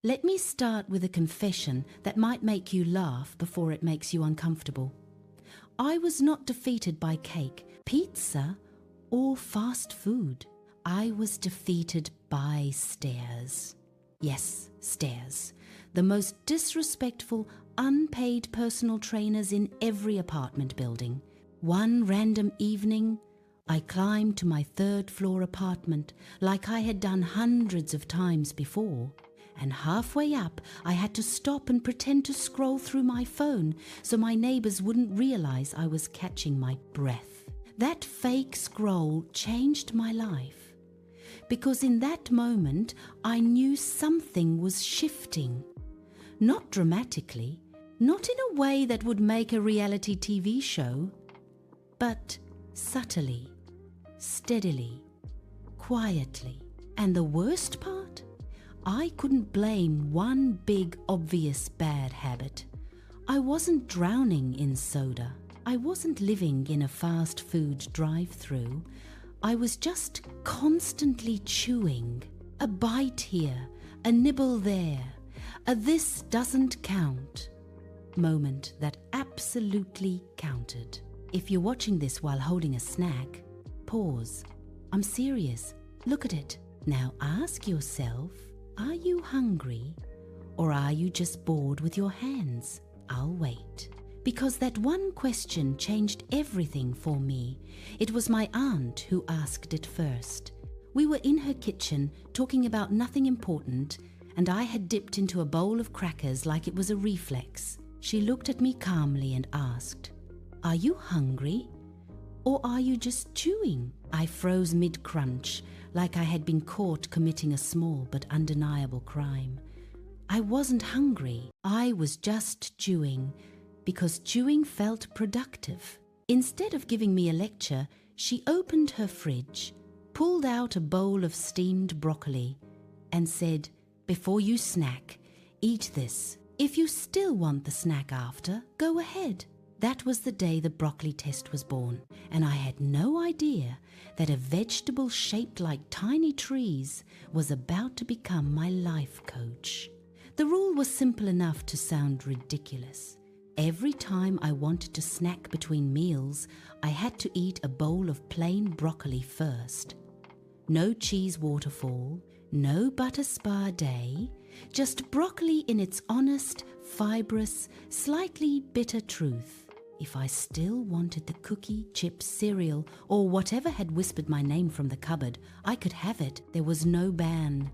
Let me start with a confession that might make you laugh before it makes you uncomfortable. I was not defeated by cake, pizza, or fast food. I was defeated by stairs. Yes, stairs. The most disrespectful, unpaid personal trainers in every apartment building. One random evening, I climbed to my third-floor apartment like I had done hundreds of times before. And halfway up, I had to stop and pretend to scroll through my phone so my neighbors wouldn't realize I was catching my breath. That fake scroll changed my life, because in that moment, I knew something was shifting. Not dramatically, not in a way that would make a reality TV show, but subtly, steadily, quietly. And the worst part? I couldn't blame one big, obvious bad habit. I wasn't drowning in soda. I wasn't living in a fast food drive-through. I was just constantly chewing. A bite here, a nibble there, a this doesn't count moment that absolutely counted. If you're watching this while holding a snack, pause. I'm serious. Look at it. Now ask yourself, are you hungry or are you just bored with your hands? I'll wait. Because that one question changed everything for me. It was my aunt who asked it first. We were in her kitchen talking about nothing important, and I had dipped into a bowl of crackers like it was a reflex. She looked at me calmly and asked, "Are you hungry or are you just chewing?" I froze mid-crunch, like I had been caught committing a small but undeniable crime. I wasn't hungry, I was just chewing, because chewing felt productive. Instead of giving me a lecture, she opened her fridge, pulled out a bowl of steamed broccoli, and said, "Before you snack, eat this. If you still want the snack after, go ahead." That was the day the broccoli test was born, and I had no idea that a vegetable shaped like tiny trees was about to become my life coach. The rule was simple enough to sound ridiculous. Every time I wanted to snack between meals, I had to eat a bowl of plain broccoli first. No cheese waterfall, no butter spa day, just broccoli in its honest, fibrous, slightly bitter truth. If I still wanted the cookie, chips, cereal, or whatever had whispered my name from the cupboard, I could have it. There was no ban,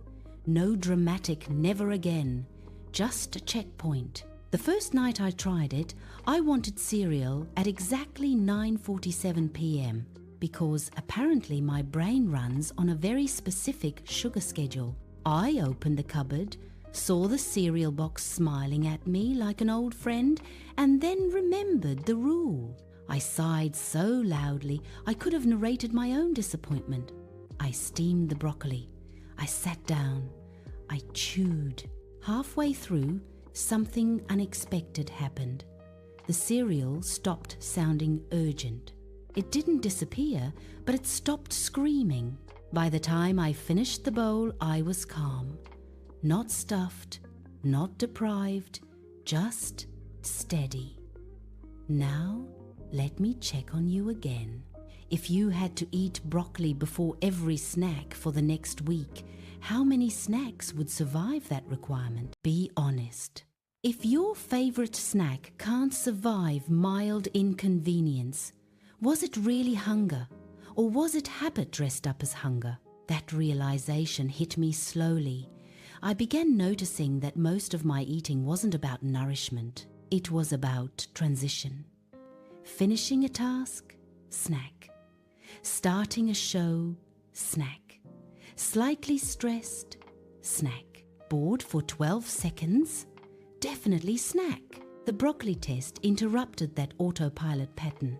no dramatic never again, just a checkpoint. The first night I tried it, I wanted cereal at exactly 9:47 p.m. because apparently my brain runs on a very specific sugar schedule. I opened the cupboard, saw the cereal box smiling at me like an old friend, and then remembered the rule. I sighed so loudly I could have narrated my own disappointment. I steamed the broccoli. I sat down. I chewed. Halfway through, something unexpected happened. The cereal stopped sounding urgent. It didn't disappear, but it stopped screaming. By the time I finished the bowl, I was calm. Not stuffed, not deprived, just steady. Now, let me check on you again. If you had to eat broccoli before every snack for the next week, how many snacks would survive that requirement? Be honest. If your favorite snack can't survive mild inconvenience, was it really hunger, or was it habit dressed up as hunger? That realization hit me slowly. I began noticing that most of my eating wasn't about nourishment. It was about transition. Finishing a task, snack. Starting a show, snack. Slightly stressed, snack. Bored for 12 seconds, definitely snack. The broccoli test interrupted that autopilot pattern.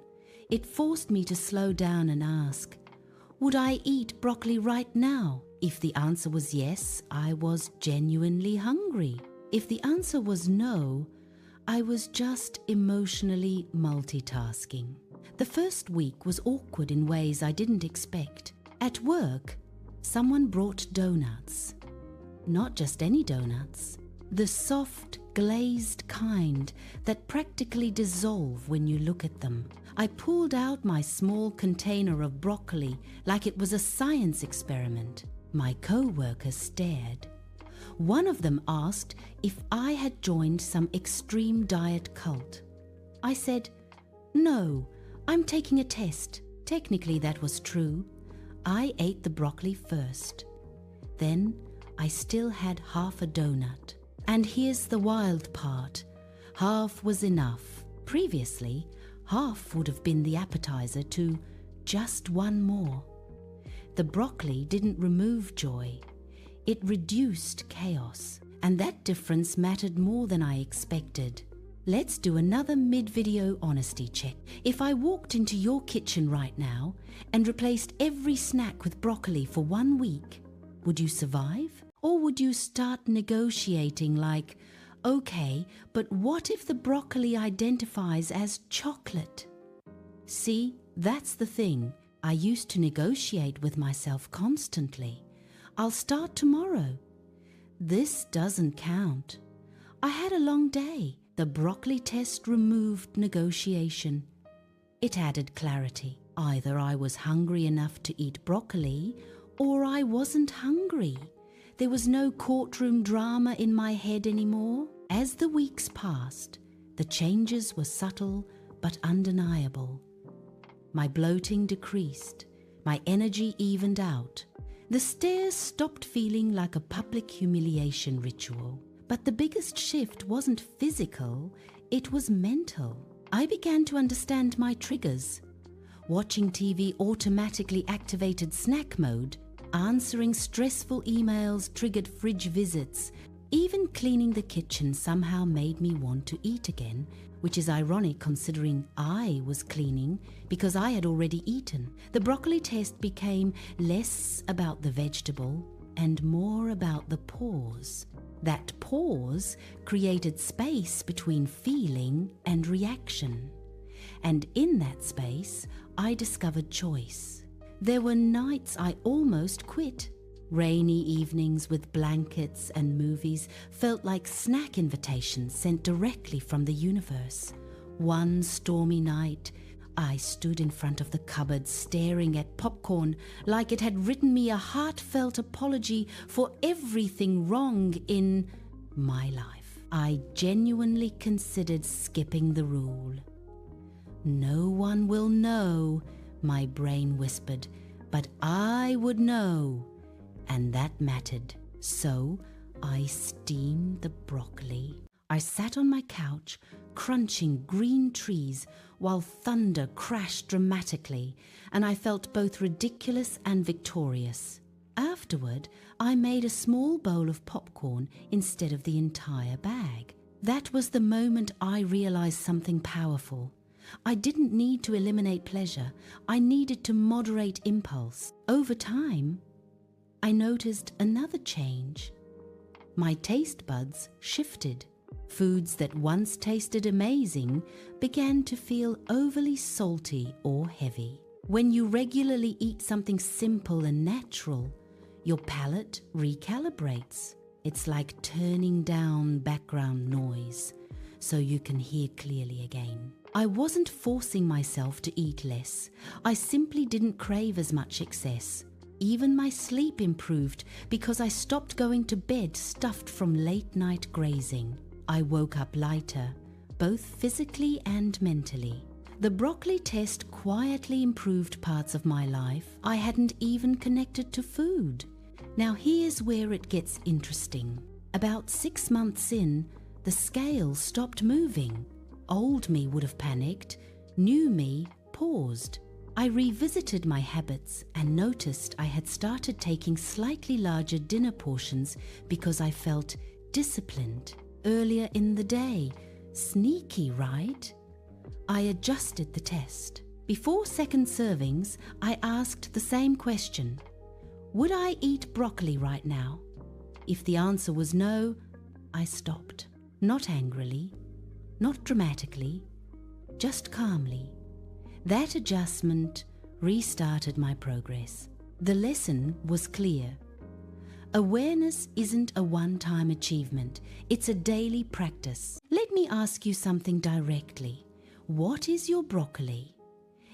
It forced me to slow down and ask, would I eat broccoli right now? If the answer was yes, I was genuinely hungry. If the answer was no, I was just emotionally multitasking. The first week was awkward in ways I didn't expect. At work, someone brought donuts. Not just any donuts, The soft, glazed kind that practically dissolve when you look at them. I pulled out my small container of broccoli like it was a science experiment. My co-workers stared. One of them asked if I had joined some extreme diet cult. I said, "No, I'm taking a test." Technically that was true. I ate the broccoli first. Then I still had half a donut. And here's the wild part. Half was enough. Previously, half would have been the appetizer to just one more. The broccoli didn't remove joy. It reduced chaos. And that difference mattered more than I expected. Let's do another mid-video honesty check. If I walked into your kitchen right now and replaced every snack with broccoli for 1 week, would you survive? Or would you start negotiating like, okay, but what if the broccoli identifies as chocolate? See, that's the thing. I used to negotiate with myself constantly. I'll start tomorrow. This doesn't count. I had a long day. The broccoli test removed negotiation. It added clarity. Either I was hungry enough to eat broccoli, or I wasn't hungry. There was no courtroom drama in my head anymore. As the weeks passed, the changes were subtle but undeniable. My bloating decreased. My energy evened out. The stares stopped feeling like a public humiliation ritual. But the biggest shift wasn't physical, it was mental. I began to understand my triggers. Watching TV automatically activated snack mode. Answering stressful emails triggered fridge visits. Even cleaning the kitchen somehow made me want to eat again, which is ironic considering I was cleaning because I had already eaten. The broccoli test became less about the vegetable and more about the pause. That pause created space between feeling and reaction. And in that space, I discovered choice. There were nights I almost quit. Rainy evenings with blankets and movies felt like snack invitations sent directly from the universe. One stormy night, I stood in front of the cupboard staring at popcorn like it had written me a heartfelt apology for everything wrong in my life. I genuinely considered skipping the rule. No one will know, my brain whispered, but I would know, and that mattered. So I steamed the broccoli. I sat on my couch, crunching green trees while thunder crashed dramatically, and I felt both ridiculous and victorious. Afterward, I made a small bowl of popcorn instead of the entire bag. That was the moment I realized something powerful. I didn't need to eliminate pleasure. I needed to moderate impulse. Over time, I noticed another change. My taste buds shifted. Foods that once tasted amazing began to feel overly salty or heavy. When you regularly eat something simple and natural, your palate recalibrates. It's like turning down background noise so you can hear clearly again. I wasn't forcing myself to eat less. I simply didn't crave as much excess. Even my sleep improved because I stopped going to bed stuffed from late-night grazing. I woke up lighter, both physically and mentally. The broccoli test quietly improved parts of my life I hadn't even connected to food. Now here's where it gets interesting. About 6 months in, the scale stopped moving. Old me would have panicked. New me paused. I revisited my habits and noticed I had started taking slightly larger dinner portions because I felt disciplined earlier in the day. Sneaky, right? I adjusted the test. Before second servings, I asked the same question. Would I eat broccoli right now? If the answer was no, I stopped. Not angrily, not dramatically, just calmly. That adjustment restarted my progress. The lesson was clear. Awareness isn't a one-time achievement. It's a daily practice. Let me ask you something directly. What is your broccoli?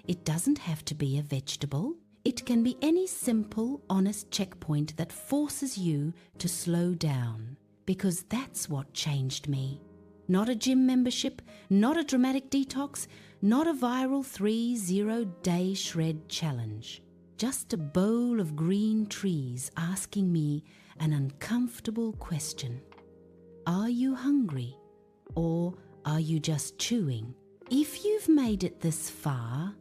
It doesn't have to be a vegetable. It can be any simple, honest checkpoint that forces you to slow down. Because that's what changed me. Not a gym membership, not a dramatic detox, not a viral 3-0-day shred challenge. Just a bowl of green trees asking me an uncomfortable question. Are you hungry? Or are you just chewing? If you've made it this far,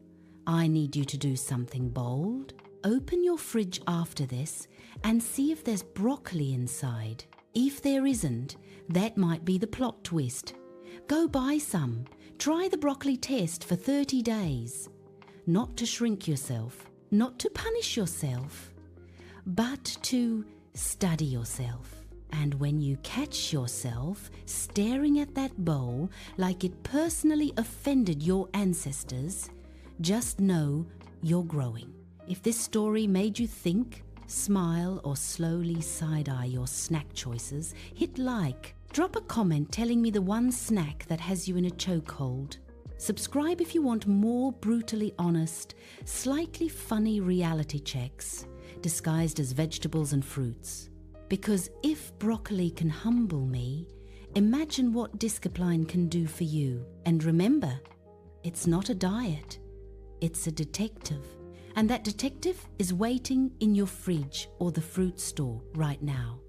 I need you to do something bold. Open your fridge after this and see if there's broccoli inside. If there isn't, that might be the plot twist. Go buy some. Try the broccoli test for 30 days. Not to shrink yourself, not to punish yourself, but to study yourself. And when you catch yourself staring at that bowl like it personally offended your ancestors, just know you're growing. If this story made you think, smile, or slowly side-eye your snack choices, hit like. Drop a comment telling me the one snack that has you in a chokehold. Subscribe if you want more brutally honest, slightly funny reality checks disguised as vegetables and fruits. Because if broccoli can humble me, imagine what Discipline can do for you. And remember, it's not a diet, it's a detective. And that detective is waiting in your fridge or the fruit store right now.